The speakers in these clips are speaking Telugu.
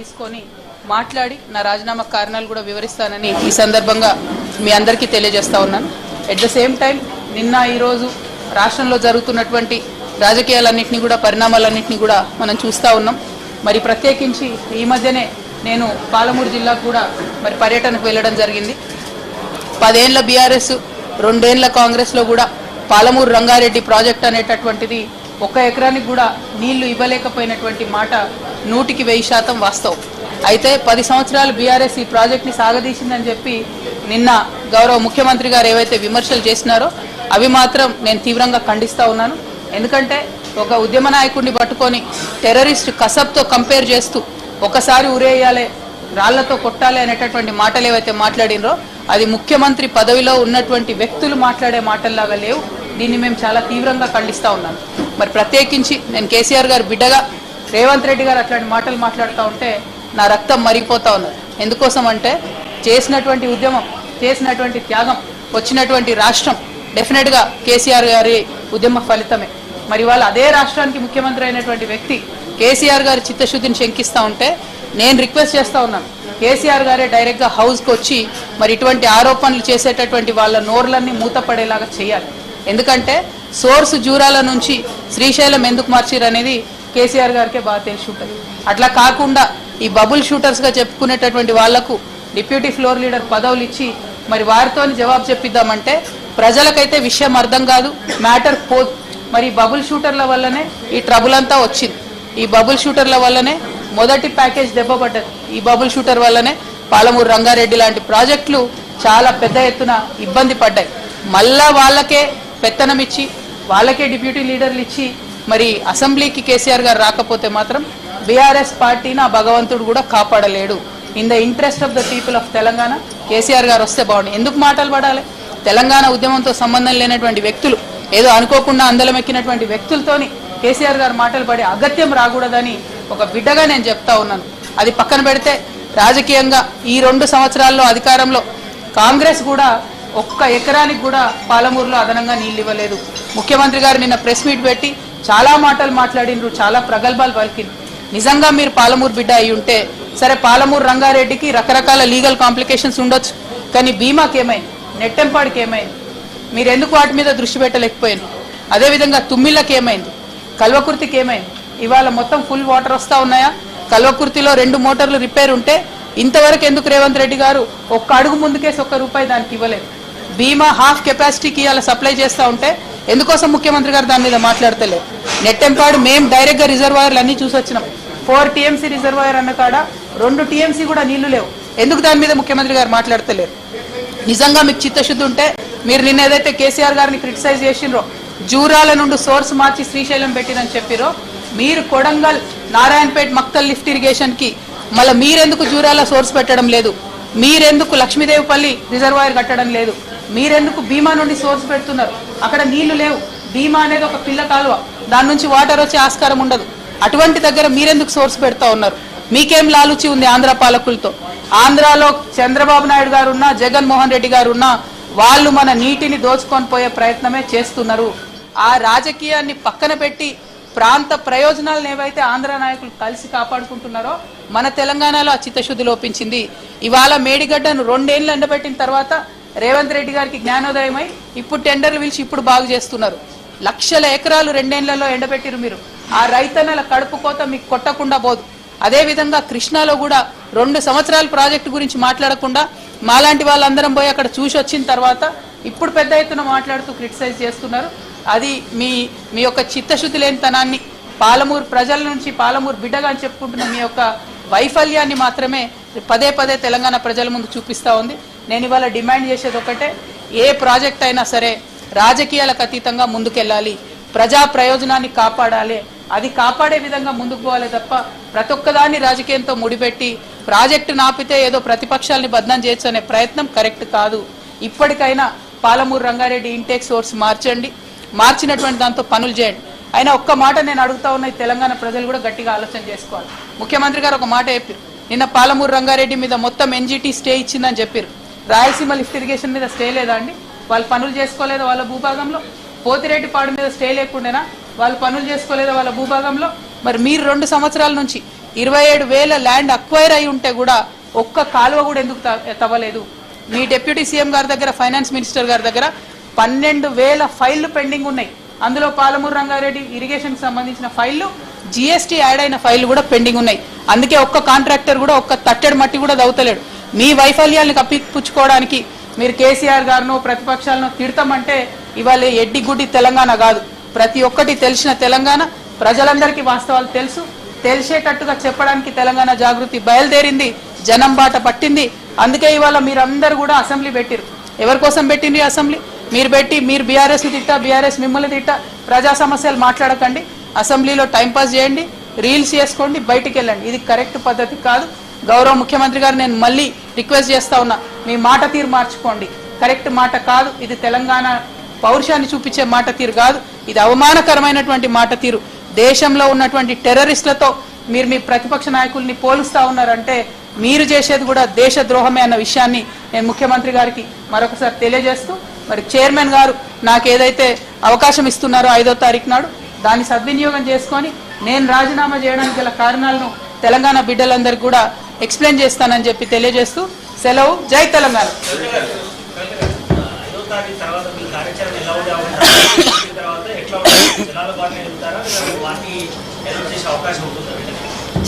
తీసుకొని మాట్లాడి నా రాజీనామా కారణాలు కూడా వివరిస్తానని ఈ సందర్భంగా మీ అందరికీ తెలియజేస్తా ఉన్నాను. ఎట్ ద సేమ్ టైం నిన్న ఈరోజు రాష్ట్రంలో జరుగుతున్నటువంటి రాజకీయాలన్నింటినీ కూడా పరిణామాలన్నింటినీ కూడా మనం చూస్తూ ఉన్నాం. మరి ప్రత్యేకించి ఈ మధ్యనే నేను పాలమూరు జిల్లాకు కూడా మరి పర్యటనకు వెళ్ళడం జరిగింది. 10 ఏళ్ల బీఆర్ఎస్ 2 ఏళ్ల కాంగ్రెస్లో కూడా పాలమూరు రంగారెడ్డి ప్రాజెక్ట్ అనేటటువంటిది 1 ఎకరానికి కూడా నీళ్లు ఇవ్వలేకపోయినటువంటి మాట 100% వాస్తవం. అయితే 10 సంవత్సరాలు బీఆర్ఎస్ ఈ ప్రాజెక్ట్ని సాగదీసిందని చెప్పి నిన్న గౌరవ ముఖ్యమంత్రి గారు ఏవైతే విమర్శలు చేసినారో అవి మాత్రం నేను తీవ్రంగా ఖండిస్తూ ఉన్నాను. ఎందుకంటే ఒక ఉద్యమ నాయకుడిని పట్టుకొని టెర్రరిస్ట్ కసబ్తో కంపేర్ చేస్తూ ఒకసారి ఉరేయాలి, రాళ్లతో కొట్టాలి అనేటటువంటి మాటలు ఏవైతే మాట్లాడినరో అది ముఖ్యమంత్రి పదవిలో ఉన్నటువంటి వ్యక్తులు మాట్లాడే మాటల్లాగా లేవు. దీన్ని మేము చాలా తీవ్రంగా ఖండిస్తూ ఉన్నాను. మరి ప్రత్యేకించి నేను కేసీఆర్ గారు బిడ్డగా రేవంత్ రెడ్డి గారు అట్లాంటి మాటలు మాట్లాడుతూ ఉంటే నా రక్తం మరిగిపోతూ ఉన్నది. ఎందుకోసం అంటే చేసినటువంటి ఉద్యమం, చేసినటువంటి త్యాగం, వచ్చినటువంటి రాష్ట్రం డెఫినెట్గా కేసీఆర్ గారి ఉద్యమ ఫలితమే. మరి వాళ్ళు అదే రాష్ట్రానికి ముఖ్యమంత్రి అయినటువంటి వ్యక్తి కేసీఆర్ గారి చిత్తశుద్ధిని శంకిస్తూ ఉంటే నేను రిక్వెస్ట్ చేస్తూ ఉన్నాను, కేసీఆర్ గారే డైరెక్ట్గా హౌస్కి వచ్చి మరి ఇటువంటి ఆరోపణలు చేసేటటువంటి వాళ్ళ నోర్లన్నీ మూతపడేలాగా చేయాలి. ఎందుకంటే సోర్స్ జూరాల నుంచి శ్రీశైలం ఎందుకు మార్చిరు అనేది కేసీఆర్ గారికే బాగా తెలిసి ఉంటుంది. అట్లా కాకుండా ఈ బబుల్ షూటర్స్గా చెప్పుకునేటటువంటి వాళ్లకు డిప్యూటీ ఫ్లోర్ లీడర్ పదవులు ఇచ్చి మరి వారితో జవాబు చెప్పిద్దామంటే ప్రజలకైతే విషయం అర్థం కాదు, మ్యాటర్ పోదు. మరి బబుల్ షూటర్ల వల్లనే ఈ ట్రబుల్ అంతా వచ్చింది. ఈ బబుల్ షూటర్ల వల్లనే మొదటి ప్యాకేజ్ దెబ్బపడ్డది. ఈ బబుల్ షూటర్ వల్లనే పాలమూరు రంగారెడ్డి లాంటి ప్రాజెక్టులు చాలా పెద్ద ఎత్తున ఇబ్బంది పడ్డాయి. మళ్ళా వాళ్ళకే పెత్తనం ఇచ్చి వాళ్ళకే డిప్యూటీ లీడర్లు ఇచ్చి మరి అసెంబ్లీకి కేసీఆర్ గారు రాకపోతే మాత్రం బీఆర్ఎస్ పార్టీని ఆ భగవంతుడు కూడా కాపాడలేడు. In the interest of the people of Telangana KCR గారు వస్తే బాగుంది. ఎందుకు మాటలు పడాలి? తెలంగాణ ఉద్యమంతో సంబంధం లేనటువంటి వ్యక్తులు, ఏదో అనుకోకుండా అందలం ఎక్కినటువంటి వ్యక్తులతోని కేసీఆర్ గారు మాటలు పడే అగత్యం రాకూడదని ఒక బిడ్డగా నేను చెప్తా ఉన్నాను. అది పక్కన పెడితే రాజకీయంగా ఈ 2 సంవత్సరాల్లో అధికారంలో కాంగ్రెస్ కూడా 1 ఎకరానికి కూడా పాలమూరులో అదనంగా నీళ్ళు ఇవ్వలేదు. ముఖ్యమంత్రి గారు నిన్న ప్రెస్ మీట్ పెట్టి చాలా మాటలు మాట్లాడినరు, చాలా ప్రగల్భాలు పలికిండ్రు. నిజంగా మీరు పాలమూరు బిడ్డ అయి ఉంటే సరే, పాలమూరు రంగారెడ్డికి రకరకాల లీగల్ కాంప్లికేషన్స్ ఉండొచ్చు, కానీ బీమాకి ఏమైంది, నెట్టెంపాడికి ఏమైంది, మీరు ఎందుకు వాటి మీద దృష్టి పెట్టలేకపోయారు? అదేవిధంగా తుమ్మిళ్ళకి ఏమైంది, కల్వకుర్తికి ఏమైంది? ఇవాళ మొత్తం ఫుల్ వాటర్ వస్తూ ఉన్నాయా? కల్వకుర్తిలో 2 మోటార్లు రిపేర్ ఉంటే ఇంతవరకు ఎందుకు రేవంత్ రెడ్డి గారు 1 అడుగు ముందుకేసి 1 రూపాయి దానికి ఇవ్వలేదు? బీమా హాఫ్ కెపాసిటీకి ఇవాళ సప్లై చేస్తూ ఉంటే ఎందుకోసం ముఖ్యమంత్రి గారు దాని మీద మాట్లాడతలేరు? నెట్టెంపాడు మేము డైరెక్ట్గా రిజర్వాయర్లు అన్నీ చూసి వచ్చినాం. 4 TMC రిజర్వాయర్ అన్న కాడ 2 TMC కూడా నీళ్లు లేవు. ఎందుకు దాని మీద ముఖ్యమంత్రి గారు మాట్లాడతలేరు? నిజంగా మీకు చిత్తశుద్ధి ఉంటే మీరు నిన్న ఏదైతే కేసీఆర్ గారిని క్రిటిసైజ్ చేసినరో, జూరాల నుండి సోర్స్ మార్చి శ్రీశైలం పెట్టినని చెప్పిరో, మీరు కొడంగల్ నారాయణపేట మక్తల్ లిఫ్ట్ ఇరిగేషన్కి మళ్ళీ మీరెందుకు జూరాల సోర్స్ పెట్టడం లేదు? మీరెందుకు లక్ష్మీదేవిపల్లి రిజర్వాయర్ కట్టడం లేదు? మీరెందుకు భీమా నుండి సోర్స్ పెడుతున్నారు? అక్కడ నీళ్లు లేవు. భీమా అనేది ఒక పిల్ల కాలువ, దాని నుంచి వాటర్ వచ్చే ఆస్కారం ఉండదు. అటువంటి దగ్గర మీరెందుకు సోర్స్ పెడతా ఉన్నారు? మీకేం లాలుచి ఉంది ఆంధ్ర పాలకులతో? ఆంధ్రాలో చంద్రబాబు నాయుడు గారు ఉన్నా, జగన్మోహన్ రెడ్డి గారు ఉన్నా, వాళ్ళు మన నీటిని దోచుకొని పోయే ప్రయత్నమే చేస్తున్నారు. ఆ రాజకీయాన్ని పక్కన పెట్టి ప్రాంత ప్రయోజనాలను ఏవైతే ఆంధ్ర నాయకులు కలిసి కాపాడుకుంటున్నారో మన తెలంగాణలో ఆ చిత్తశుద్ధి లోపించింది. ఇవాళ మేడిగడ్డను 2 ఏళ్ళు ఎండబెట్టిన తర్వాత రేవంత్ రెడ్డి గారికి జ్ఞానోదయమై ఇప్పుడు టెండర్లు పిలిచి ఇప్పుడు బాగు చేస్తున్నారు. లక్షల ఎకరాలు 2 ఏళ్లలో ఎండబెట్టిరు మీరు. ఆ రైతన్నల కడుపు కోత మీకు కొట్టకుండా పోదు. అదేవిధంగా కృష్ణాలో కూడా 2 సంవత్సరాల ప్రాజెక్టు గురించి మాట్లాడకుండా మాలాంటి వాళ్ళందరం పోయి అక్కడ చూసి వచ్చిన తర్వాత ఇప్పుడు పెద్ద ఎత్తున మాట్లాడుతూ క్రిటిసైజ్ చేస్తున్నారు. అది మీ యొక్క చిత్తశుద్ధి లేనితనాన్ని, పాలమూరు ప్రజల నుంచి పాలమూరు బిడ్డగా అని చెప్పుకుంటున్న మీ యొక్క వైఫల్యాన్ని మాత్రమే పదే పదే తెలంగాణ ప్రజల ముందు చూపిస్తూ ఉంది. నేను ఇవాళ డిమాండ్ చేసేది ఒకటే, ఏ ప్రాజెక్ట్ అయినా సరే రాజకీయాలకు అతీతంగా ముందుకెళ్ళాలి, ప్రజా ప్రయోజనాన్ని కాపాడాలి. అది కాపాడే విధంగా ముందుకు పోవాలి తప్ప ప్రతి ఒక్కదాన్ని రాజకీయంతో ముడిపెట్టి ప్రాజెక్టు నాపితే ఏదో ప్రతిపక్షాలని బదనాం చేయొచ్చు అనే ప్రయత్నం కరెక్ట్ కాదు. ఇప్పటికైనా పాలమూరు రంగారెడ్డి ఇంటేక్ సోర్స్ మార్చండి, మార్చినటువంటి దాంతో పనులు చేయండి. అయినా ఒక్క మాట నేను అడుగుతా ఉన్న తెలంగాణ ప్రజలు కూడా గట్టిగా ఆలోచన చేసుకోవాలి. ముఖ్యమంత్రి గారు ఒక మాట చెప్పారు, నిన్న పాలమూరు రంగారెడ్డి మీద మొత్తం ఎన్జిటి స్టే ఇచ్చిందని చెప్పారు. రాయలసీమ లిఫ్ట్ ఇరిగేషన్ మీద స్టే లేదా అండి? వాళ్ళు పనులు చేసుకోలేదా వాళ్ళ భూభాగంలో? పోతిరెడ్డిపాడు మీద స్టే లేకుండానా? వాళ్ళు పనులు చేసుకోలేదా వాళ్ళ భూభాగంలో? మరి మీరు 2 సంవత్సరాల నుంచి 27,000 ల్యాండ్ అక్వైర్ అయి ఉంటే కూడా ఒక్క కాలువ కూడా ఎందుకు తవ్వలేదు? మీ డిప్యూటీ సీఎం గారి దగ్గర, ఫైనాన్స్ మినిస్టర్ గారి దగ్గర 12,000 ఫైళ్లు పెండింగ్ ఉన్నాయి. అందులో పాలమూరు రంగారెడ్డి ఇరిగేషన్ కి సంబంధించిన ఫైళ్లు, జీఎస్టీ యాడ్ అయిన ఫైళ్లు కూడా పెండింగ్ ఉన్నాయి. అందుకే ఒక్క కాంట్రాక్టర్ కూడా ఒక్క తట్టెడు మట్టి కూడా దవ్వుతలేడు. మీ వైఫల్యాలను కప్పిపుచ్చుకోవడానికి మీరు కేసీఆర్ గారినో ప్రతిపక్షాలను తిడతామంటే ఇవాళ ఎడ్డి గుడ్డి తెలంగాణ కాదు. ప్రతి ఒక్కటి తెలిసిన తెలంగాణ, ప్రజలందరికీ వాస్తవాలు తెలుసు. తెలిసేటట్టుగా చెప్పడానికి తెలంగాణ జాగృతి బయలుదేరింది, జనం బాట పట్టింది. అందుకే ఇవాళ మీరందరూ కూడా అసెంబ్లీ పెట్టిరు. ఎవరి కోసం పెట్టింది అసెంబ్లీ? మీరు బీఆర్ఎస్ తిట్టా, బీఆర్ఎస్ మిమ్మల్ని తిట్టా, ప్రజా సమస్యలు మాట్లాడకండి, అసెంబ్లీలో టైంపాస్ చేయండి, రీల్స్ చేసుకోండి, బయటికి వెళ్ళండి. ఇది కరెక్ట్ పద్ధతి కాదు. గౌరవ ముఖ్యమంత్రి గారు నేను మళ్ళీ రిక్వెస్ట్ చేస్తా ఉన్నా, మీ మాట తీరు మార్చుకోండి. కరెక్ట్ మాట కాదు ఇది. తెలంగాణ పౌరుషాన్ని చూపించే మాట తీరు కాదు. ఇది అవమానకరమైనటువంటి మాట తీరు. దేశంలో ఉన్నటువంటి టెర్రరిస్టులతో మీరు మీ ప్రతిపక్ష నాయకుల్ని పోలుస్తా ఉన్నారంటే మీరు చేసేది కూడా దేశ ద్రోహమే అన్న విషయాన్ని నేను ముఖ్యమంత్రి గారికి మరొకసారి తెలియజేస్తూ, మరి చైర్మన్ గారు నాకు ఏదైతే అవకాశం ఇస్తున్నారో 5వ తారీఖు నాడు దాన్ని సద్వినియోగం చేసుకొని నేను రాజీనామా చేయడానికి గల కారణాలను తెలంగాణ బిడ్డలందరికీ కూడా ఎక్స్ప్లెయిన్ చేస్తానని చెప్పి తెలియజేస్తూ సెలవు. జై తెలంగాణ.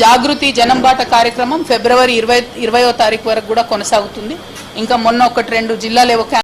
జాగృతి జనంబాట కార్యక్రమం ఫిబ్రవరి 20వ తారీఖు వరకు కూడా కొనసాగుతుంది. ఇంకా మొన్న 1-2 జిల్లాలేవో